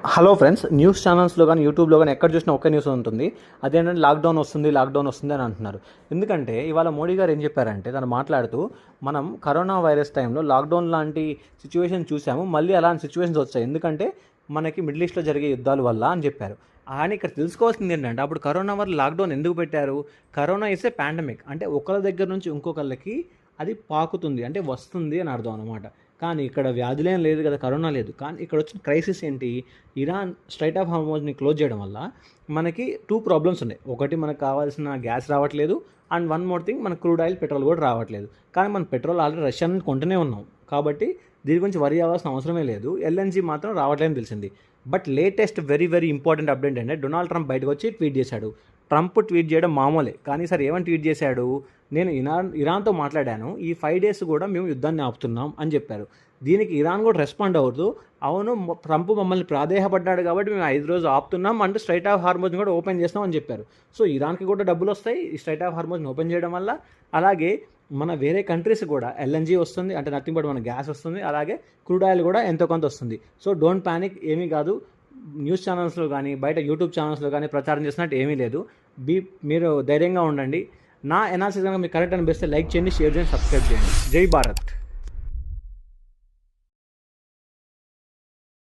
Hello friends, news ఛానల్స్లో కానీ యూట్యూబ్లో కానీ ఎక్కడ చూసినా ఒకే న్యూస్ ఉంటుంది. అదేంటంటే లాక్డౌన్ వస్తుంది అని అంటున్నారు. ఎందుకంటే ఇవాళ మోడీ గారు ఏం చెప్పారంటే, తను మాట్లాడుతూ మనం కరోనా వైరస్ టైంలో లాక్డౌన్ లాంటి సిచ్యువేషన్ చూసాము, మళ్ళీ అలాంటి సిచ్యువేషన్స్ వచ్చాయి. ఎందుకంటే మనకి మిడిల్ ఈస్ట్లో జరిగే యుద్ధాల వల్ల అని చెప్పారు. కానీ ఇక్కడ తెలుసుకోవాల్సింది ఏంటంటే, అప్పుడు కరోనా వల్ల లాక్డౌన్ ఎందుకు పెట్టారు? కరోనా ఇస్ ఏ పాండమిక్, అంటే ఒకరి దగ్గర నుంచి ఇంకొకళ్ళకి అది పాకుతుంది, అంటే వస్తుంది అని అర్థం అనమాట. కానీ ఇక్కడ వ్యాధులేం లేదు కదా, కరోనా లేదు. కానీ ఇక్కడ వచ్చిన క్రైసిస్ ఏంటి? ఇరాన్ స్ట్రైట్ ఆఫ్ హార్మోజ్ని క్లోజ్ చేయడం వల్ల మనకి 2 ప్రాబ్లమ్స్ ఉన్నాయి. ఒకటి, మనకు కావాల్సిన గ్యాస్ రావట్లేదు, అండ్ వన్ మోర్ థింగ్, మన క్రూడ్ ఆయిల్, పెట్రోల్ కూడా రావట్లేదు. కానీ మన పెట్రోల్ ఆల్రెడీ రష్యా నుంచి కొంటూనే ఉన్నాం, కాబట్టి దీని గురించి వరి అవ్వాల్సిన అవసరమే లేదు. ఎల్ఎన్జీ మాత్రం రావట్లేదని తెలిసింది. But latest very very important update అంటే, డొనాల్డ్ ట్రంప్ బయటకు వచ్చి ట్వీట్ చేశాడు. ట్రంప్ ట్వీట్ చేయడం మామూలే, కానీ సార్ ఏమని ట్వీట్ చేశాడు? నేను ఇరాన్తో మాట్లాడాను, ఈ 5 డేస్ కూడా మేము యుద్ధాన్ని ఆపుతున్నాం అని చెప్పారు. దీనికి ఇరాన్ కూడా రెస్పాండ్ అవుతూ, అవును ట్రంప్ మమ్మల్ని ప్రాధేయపడ్డాడు కాబట్టి మేము 5 రోజులు ఆపుతున్నాం, అంటే స్ట్రైట్ ఆఫ్ హార్మోజ్ని కూడా ఓపెన్ చేస్తాం అని చెప్పారు. సో ఇరాన్కి కూడా డబ్బులు వస్తాయి ఈ స్ట్రైట్ ఆఫ్ హార్మోజ్ని ఓపెన్ చేయడం వల్ల. అలాగే మన వేరే కంట్రీస్ కూడా ఎల్ఎన్జీ వస్తుంది, అంటే నథింగ్ బట్ మన గ్యాస్ వస్తుంది. అలాగే క్రూడ్ ఆయిల్ కూడా ఎంతో కొంత వస్తుంది. సో డోంట్ ప్యానిక్, ఏమీ కాదు. న్యూస్ ఛానల్స్లో కానీ బయట యూట్యూబ్ ఛానల్స్లో కానీ ప్రచారం చేసినట్టు ఏమీ లేదు. మీరు ధైర్యంగా ఉండండి. నా ఎనాలిసిస్ కనుక మీకు కరెక్ట్ అనిపిస్తే లైక్ చేయండి, షేర్ చేయండి, సబ్స్క్రైబ్ చేయండి. జై భారత్.